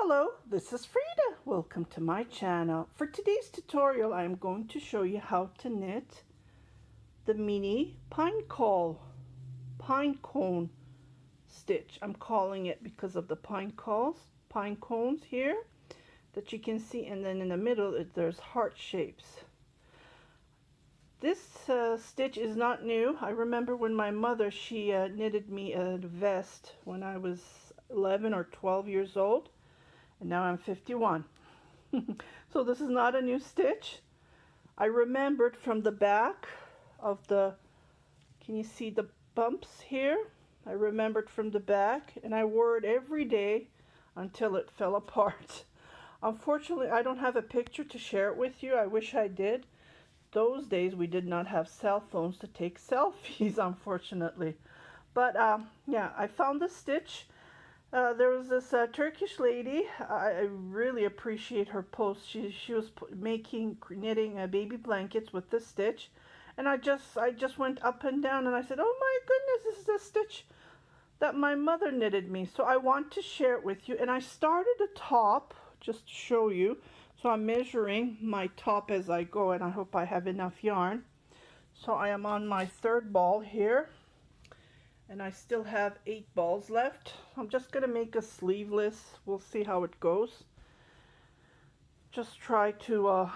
Hello, this is Frida. Welcome to my channel. For today's tutorial, I'm going to show you how to knit the mini pine cone stitch. I'm calling it because of the pine cones here that you can see, and then in the middle there's heart shapes. This stitch is not new. I remember when my mother, she knitted me a vest when I was 11 or 12 years old. And now I'm 51. So this is not a new stitch. I remembered from the back of the, can you see the bumps here? I remembered from the back, and I wore it every day until it fell apart. Unfortunately, I don't have a picture to share it with you. I wish I did. Those days we did not have cell phones to take selfies, unfortunately. But yeah, I found the stitch. There was this Turkish lady. I really appreciate her post. She was knitting baby blankets with this stitch, and I just went up and down, and I said, oh my goodness, this is the stitch that my mother knitted me. So I want to share it with you. And I started a top just to show you. So I'm measuring my top as I go, and I hope I have enough yarn. So I am on my third ball here, and I still have 8 balls left. I'm just gonna make a sleeveless. We'll see how it goes. Just try to,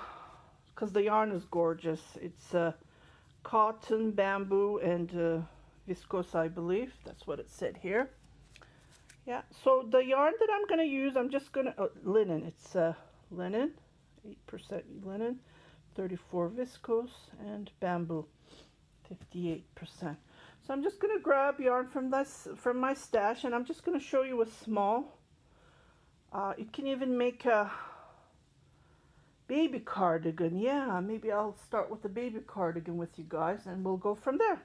because the yarn is gorgeous. It's cotton, bamboo, and viscose, I believe. That's what it said here. Yeah, so the yarn that I'm gonna use, I'm just gonna, linen. It's linen, 8% linen, 34 viscose, and bamboo, 58%. So I'm just going to grab yarn from my stash, and I'm just going to show you a small. You can even make a baby cardigan. Yeah, maybe I'll start with the baby cardigan with you guys, and we'll go from there.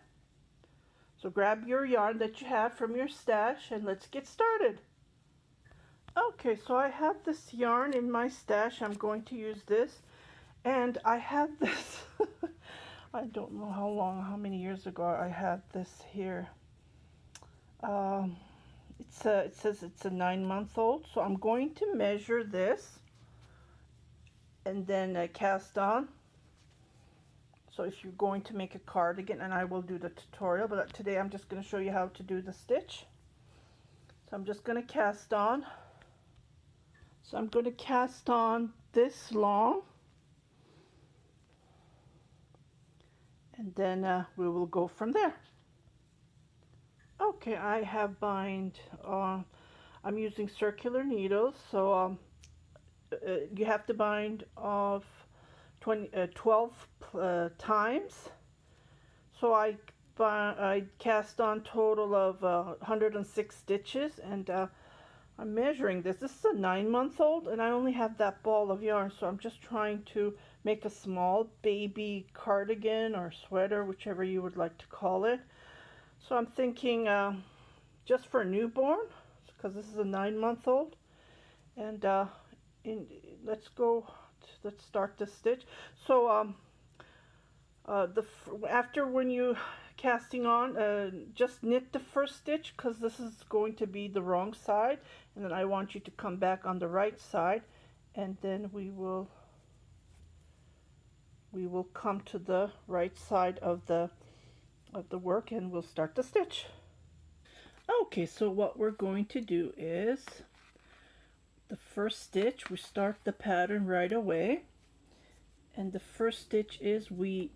So grab your yarn that you have from your stash, and let's get started. Okay, so I have this yarn in my stash. I'm going to use this, and I have this. I don't know how many years ago I had this here. It says it's a 9-month-old, so I'm going to measure this and then cast on. So if you're going to make a cardigan, and I will do the tutorial, but today I'm just going to show you how to do the stitch. So I'm just going to cast on. So I'm going to cast on this long. And then we will go from there. Okay, I have bind. I'm using circular needles, so you have to bind of 12 times. So I cast on total of 106 stitches, and I'm measuring this. This is a 9-month-old, and I only have that ball of yarn, so I'm just trying to make a small baby cardigan or sweater, whichever you would like to call it. So I'm thinking just for a newborn, because this is a 9-month-old. And let's start the stitch. So after when you casting on, just knit the first stitch, because this is going to be the wrong side, and then I want you to come back on the right side, and then we will come to the right side of the work, and we'll start the stitch. Okay, so what we're going to do is the first stitch, we start the pattern right away, and the first stitch is the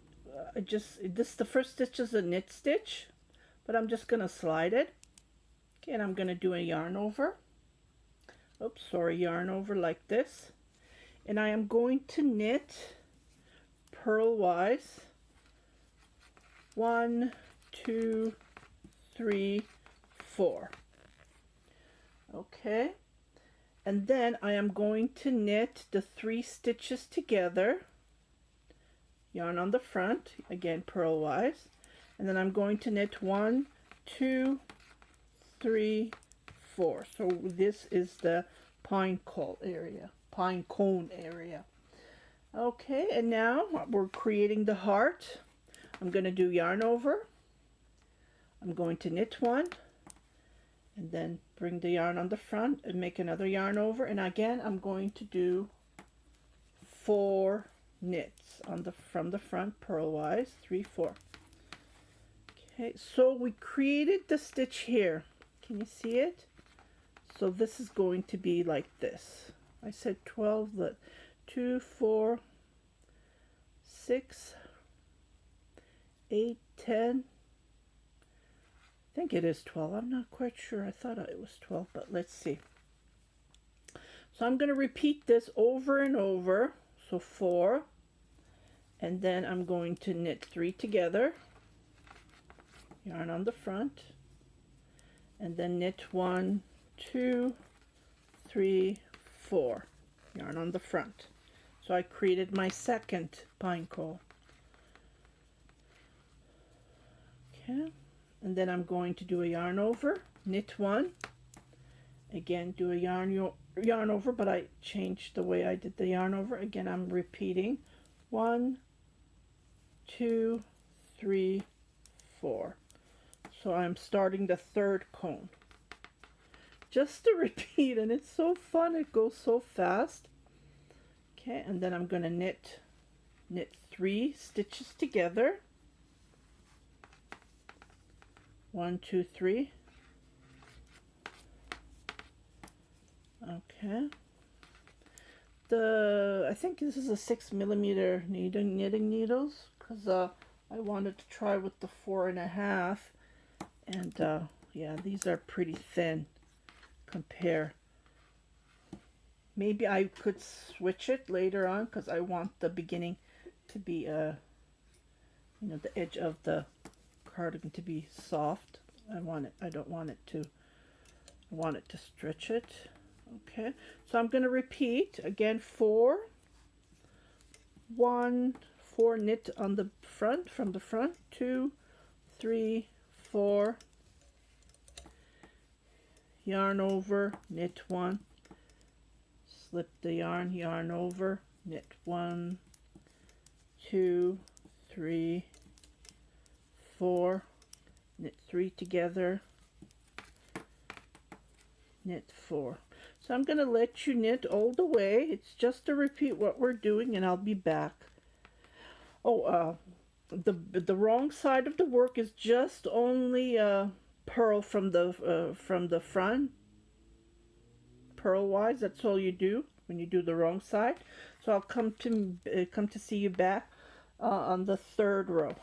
first stitch is a knit stitch, but I'm just going to slide it. Okay, and I'm going to do a yarn over. Oops, sorry, yarn over like this, and I am going to knit purlwise 1, 2, 3, 4. Okay, and then I am going to knit the 3 stitches together, yarn on the front, again purlwise, and then I'm going to knit 1, 2, 3, 4. So this is the pine cone area. Okay, and now we're creating the heart. I'm going to do yarn over. I'm going to knit 1, and then bring the yarn on the front and make another yarn over, and again I'm going to do 4 knits on the from the front purlwise, 3, 4. Okay, so we created the stitch here. Can you see it? So this is going to be like this. I said 12, but 2, 4, 6, 8, 10. I think it is 12. I'm not quite sure. I thought it was 12, but let's see. So I'm going to repeat this over and over. So 4, and then I'm going to knit 3 together, yarn on the front, and then knit 1, 2, 3, 4, yarn on the front. So I created my second pine cone. Okay, and then I'm going to do a yarn over, knit 1, again do a yarn over, but I changed the way I did the yarn over. Again, I'm repeating 1, 2, 3, 4. So I'm starting the third cone. Just to repeat, and it's so fun, it goes so fast. Okay, and then I'm going to knit 3 stitches together. 1, 2, 3. Okay. I think this is a 6mm knitting needles, because I wanted to try with the 4.5, and yeah, these are pretty thin. Compare. Maybe I could switch it later on, because I want the beginning to be you know, the edge of the cardigan to be soft. I don't want it to. I want it to stretch it. Okay, so I'm going to repeat again 4, 1, 4 knit on the front, from the front, 2, 3, 4, yarn over, knit 1, slip the yarn over, knit 1, 2, 3, 4, knit 3 together, knit 4. So I'm going to let you knit all the way. It's just to repeat what we're doing, and I'll be back. Oh, the wrong side of the work is just only purl from the front, purlwise. That's all you do when you do the wrong side. So I'll come to see you back on the third row.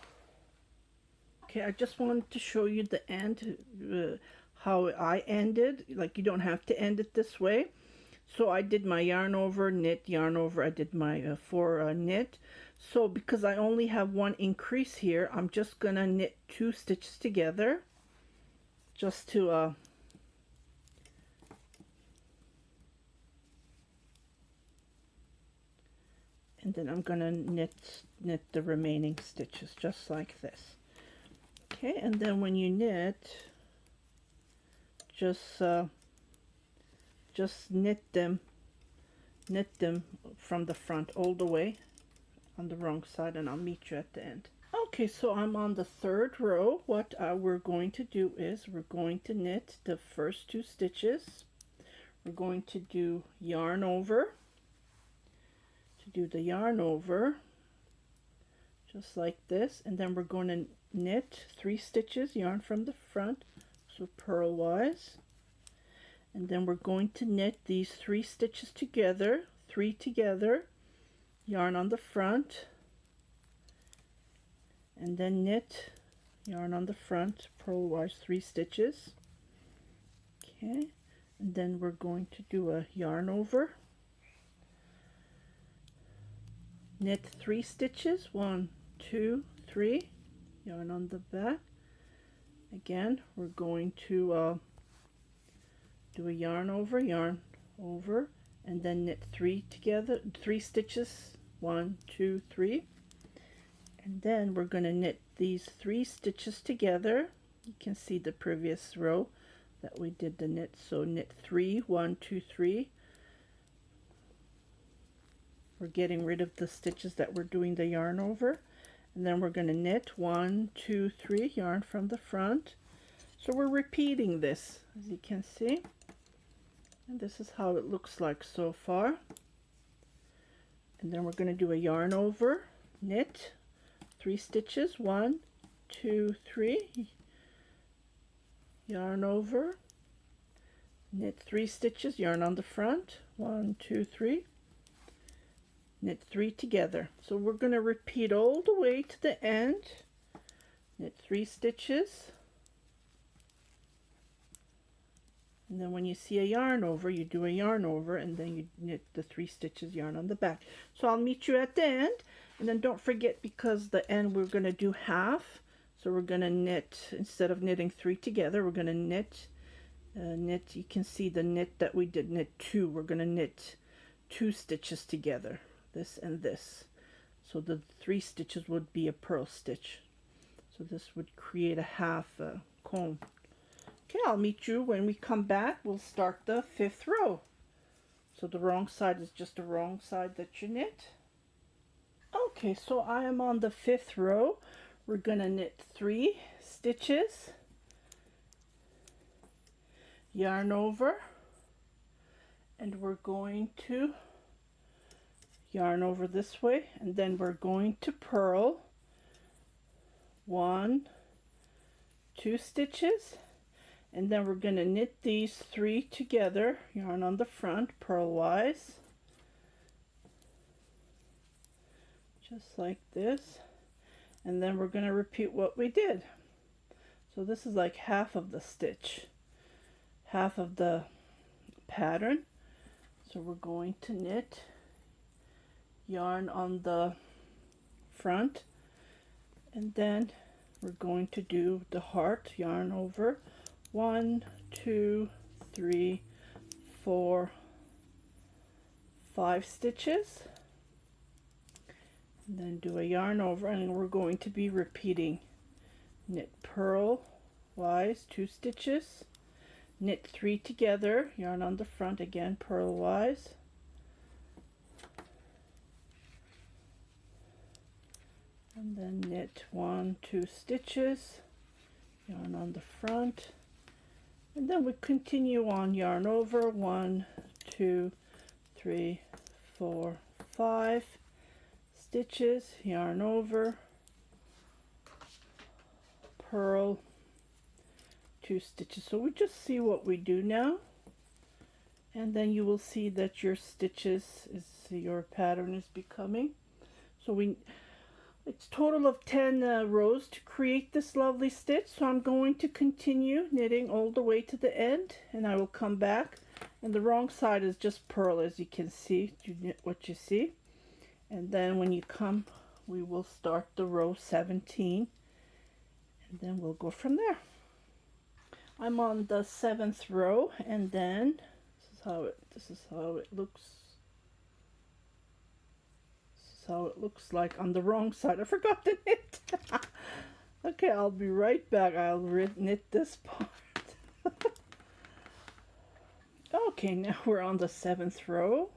Okay, I just wanted to show you the end. How I ended. Like, you don't have to end it this way. So I did my yarn over, knit, yarn over. I did my 4 knit. So because I only have 1 increase here, I'm just gonna knit 2 stitches together, just to and then I'm gonna knit the remaining stitches just like this. Okay, and then when you knit, just knit them from the front all the way on the wrong side, and I'll meet you at the end. Okay, so I'm on the third row. What we're going to do is we're going to knit the first 2 stitches. We're going to do yarn over, to do the yarn over just like this, and then we're going to knit 3 stitches, yarn from the front, so purlwise, and then we're going to knit these 3 stitches together, 3 together, yarn on the front, and then knit, yarn on the front, purlwise 3 stitches. Okay, and then we're going to do a yarn over, knit 3 stitches, 1, 2, 3, yarn on the back. Again, we're going to do a yarn over, and then knit 3 together, 3 stitches, 1, 2, 3, and then we're going to knit these 3 stitches together. You can see the previous row that we did the knit, so knit 3, 1, 2, 3. We're getting rid of the stitches that we're doing the yarn over, and then we're going to knit 1, 2, 3, yarn from the front. So we're repeating this, as you can see. And this is how it looks like so far. And then we're going to do a yarn over, knit 3 stitches, 1, 2, 3, yarn over, knit 3 stitches, yarn on the front, 1, 2, 3, knit 3 together. So we're going to repeat all the way to the end, knit 3 stitches, and then when you see a yarn over, you do a yarn over, and then you knit the 3 stitches, yarn on the back. So I'll meet you at the end, and then don't forget, because the end we're going to do half, so we're going to knit, instead of knitting 3 together, we're going to knit, you can see the knit that we did, knit 2, we're going to knit 2 stitches together, this and this. So the 3 stitches would be a purl stitch. So this would create a half comb. Okay, I'll meet you when we come back. We'll start the 5th row. So the wrong side is just the wrong side that you knit. Okay, so I am on the 5th row. We're going to knit 3 stitches, yarn over, and we're going to yarn over this way, and then we're going to purl 1, 2 stitches, and then we're going to knit these 3 together, yarn on the front purlwise, just like this, and then we're going to repeat what we did. So this is like half of the stitch, half of the pattern. So we're going to knit, yarn on the front, and then we're going to do the heart, yarn over 1, 2, 3, 4, 5 stitches, and then do a yarn over, and we're going to be repeating knit purlwise 2 stitches, knit 3 together, yarn on the front again purlwise, and then knit 1, 2 stitches, yarn on the front, and then we continue on, yarn over 1, 2, 3, 4, 5 stitches, yarn over, purl 2 stitches. So we just see what we do now, and then you will see that your stitches is your pattern is becoming. So it's total of 10 rows to create this lovely stitch. So I'm going to continue knitting all the way to the end, and I will come back, and the wrong side is just purl, as you can see. You knit what you see, and then when you come, we will start the row 17, and then we'll go from there. I'm on the 7th row, and then this is how it looks. This is how it looks like on the wrong side. I forgot to knit. Okay, I'll be right back. I'll knit this part. Okay, now we're on the 7th row.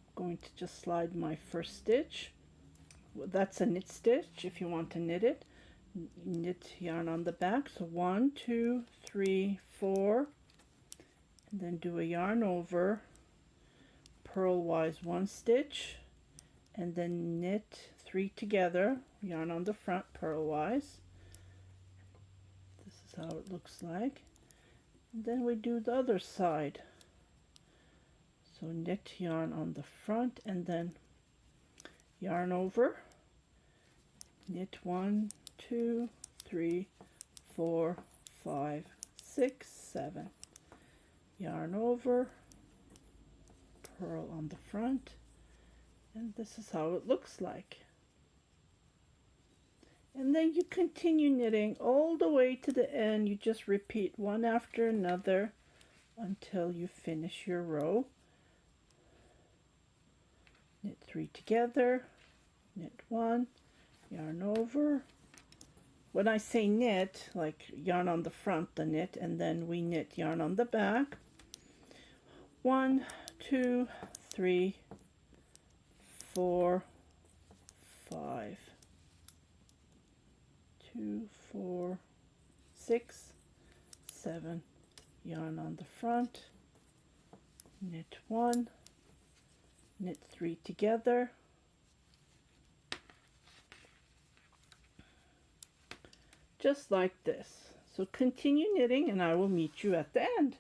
I'm going to just slide my first stitch. Well, that's a knit stitch if you want to knit it. Knit yarn on the back, so 1, 2, 3, 4, and then do a yarn over, purlwise 1 stitch, and then knit 3 together, yarn on the front purlwise. This is how it looks like, and then we do the other side. So knit yarn on the front, and then yarn over, knit 1, 2, 3, 4, 5, 6, 7, yarn over, purl on the front, and this is how it looks like. And then you continue knitting all the way to the end. You just repeat one after another until you finish your row. Knit 3 together, knit 1, yarn over. When I say knit, like yarn on the front, the knit, and then we knit yarn on the back. 1, 2, 3, 4, 5, 2, 4, 6, 7, yarn on the front, knit 1, knit 3 together, just like this. So continue knitting and I will meet you at the end.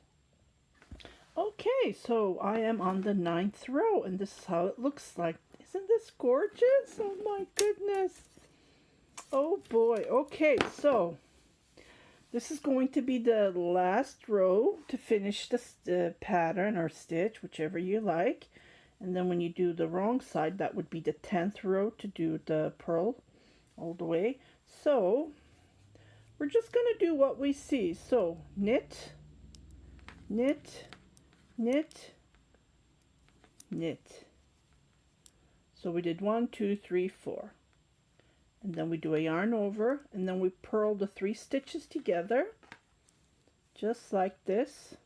Okay, so I am on the 9th row and this is how it looks like. Isn't this gorgeous? Oh my goodness. Oh boy. Okay, so this is going to be the last row to finish the pattern or stitch, whichever you like. And then when you do the wrong side, that would be the 10th row to do the purl all the way. So we're just going to do what we see. So knit, knit, knit, knit. So we did 1, 2, 3, 4. And then we do a yarn over and then we purl the 3 stitches together just like this.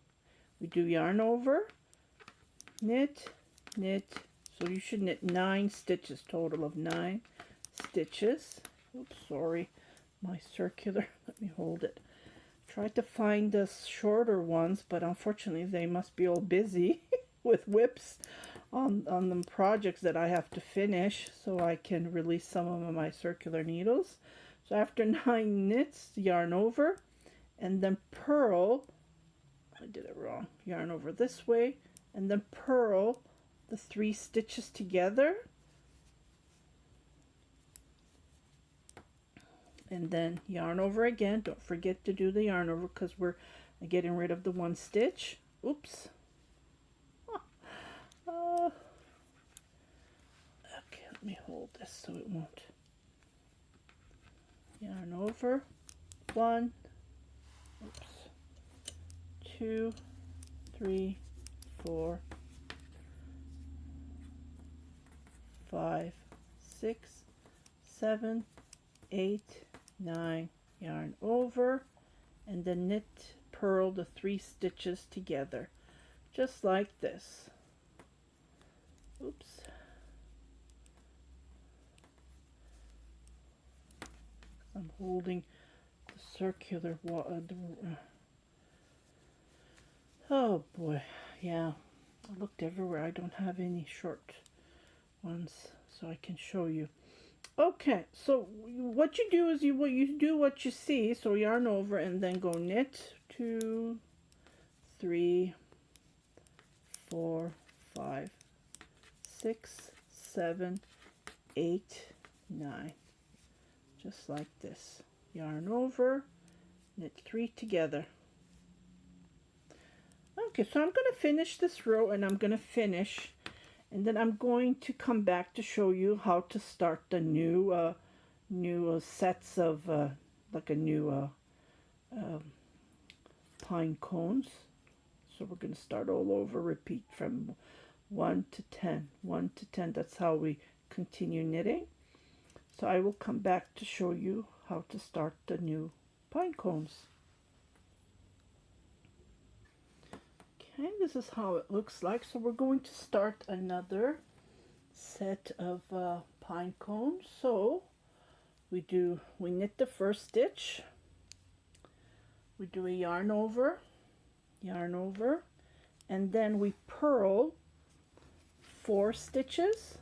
We do yarn over, knit, knit. So you should knit 9 stitches, total of 9 stitches. Oops, sorry, my circular, let me hold it. Tried to find the shorter ones, but unfortunately they must be all busy with whips on the projects that I have to finish so I can release some of my circular needles. So after 9 knits, yarn over and then purl. I did it wrong. Yarn over this way and then purl the 3 stitches together. And then yarn over again. Don't forget to do the yarn over because we're getting rid of the 1 stitch. Oops. Okay, let me hold this so it won't. Yarn over, 1, oops, 2, 3, 4, 5, 6, 7, 8, 9, yarn over, and then knit, purl the 3 stitches together, just like this. Oops. I'm holding the circular oh boy, yeah. I looked everywhere. I don't have any short ones, so I can show you. Okay, so what you do is you do what you see. So yarn over and then go knit 2, 3, 4, 5, 6, 7, 8, 9. Just like this. Yarn over, knit 3 together. Okay, so I'm going to finish this row and I'm going to finish, and then I'm going to come back to show you how to start the new sets of like a new pine cones. So we're going to start all over, repeat from 1 to 10, 1 to 10. That's how we continue knitting. So I will come back to show you how to start the new pine cones. Okay, this is how it looks like. So we're going to start another set of pine cones. So we knit the first stitch. We do a yarn over, and then we purl 4 stitches.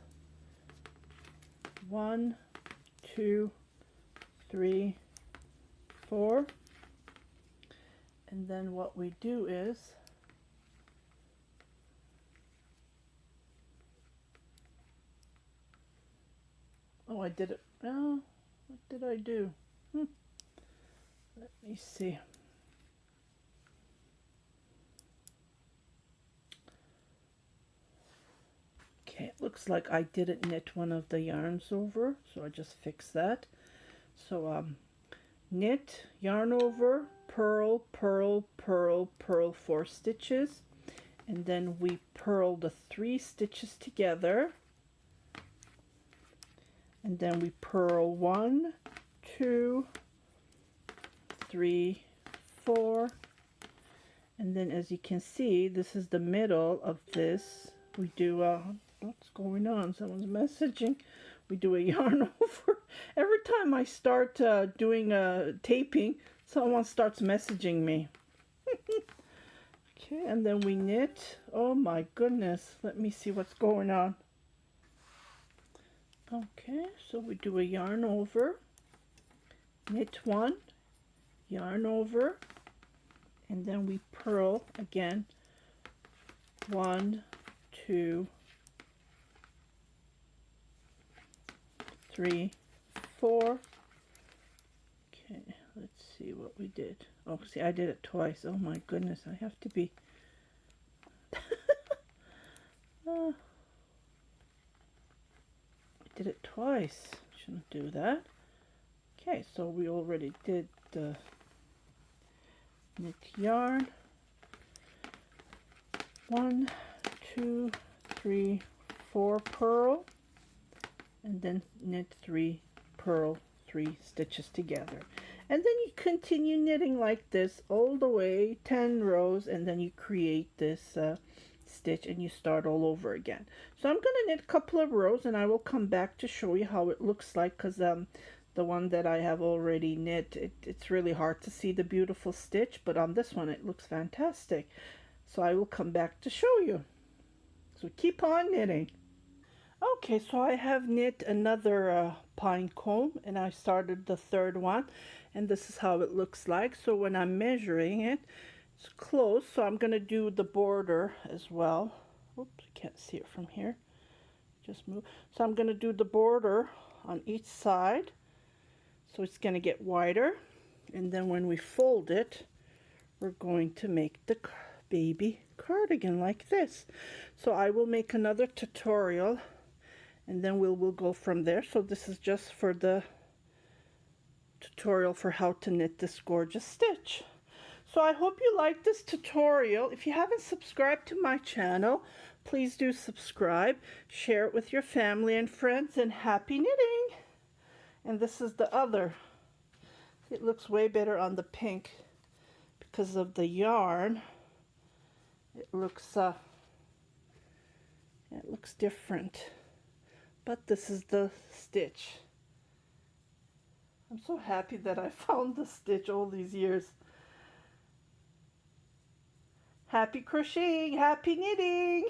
1, 2, 3, 4, and then what we do is oh, I did it. Oh, what did I do? Let me see. Okay, it looks like I didn't knit one of the yarns over, so I just fixed that. So knit, yarn over, purl, purl, purl, purl 4 stitches, and then we purl the 3 stitches together, and then we purl 1, 2, 3, 4, and then as you can see, this is the middle of this. We do what's going on? Someone's messaging. We do a yarn over. Every time I start doing taping, someone starts messaging me. Okay, and then we knit. Oh my goodness, let me see what's going on. Okay, so we do a yarn over, knit one, yarn over, and then we purl again. 1, 2, 3, 4. Okay, let's see what we did. Oh, see, I did it twice. Oh my goodness, I have to be... I did it twice. Shouldn't do that. Okay, so we already did the knit yarn. 1, 2, 3, 4 purl, and then knit 3, purl 3 stitches together. And then you continue knitting like this all the way, 10 rows, and then you create this stitch and you start all over again. So I'm going to knit a couple of rows and I will come back to show you how it looks like, because the one that I have already knit, it's really hard to see the beautiful stitch, but on this one it looks fantastic. So I will come back to show you. So keep on knitting. Okay, so I have knit another pine cone and I started the third one, and this is how it looks like. So when I'm measuring it, it's close, so I'm going to do the border as well. Oops, I can't see it from here. Just move. So I'm going to do the border on each side, so it's going to get wider, and then when we fold it, we're going to make the baby cardigan like this. So I will make another tutorial and then we'll go from there. So this is just for the tutorial for how to knit this gorgeous stitch. So I hope you like this tutorial. If you haven't subscribed to my channel, please do subscribe, share it with your family and friends, and happy knitting. And this is the other. It looks way better on the pink because of the yarn. It looks different, but this is the stitch. I'm so happy that I found the stitch all these years. Happy crocheting, happy knitting.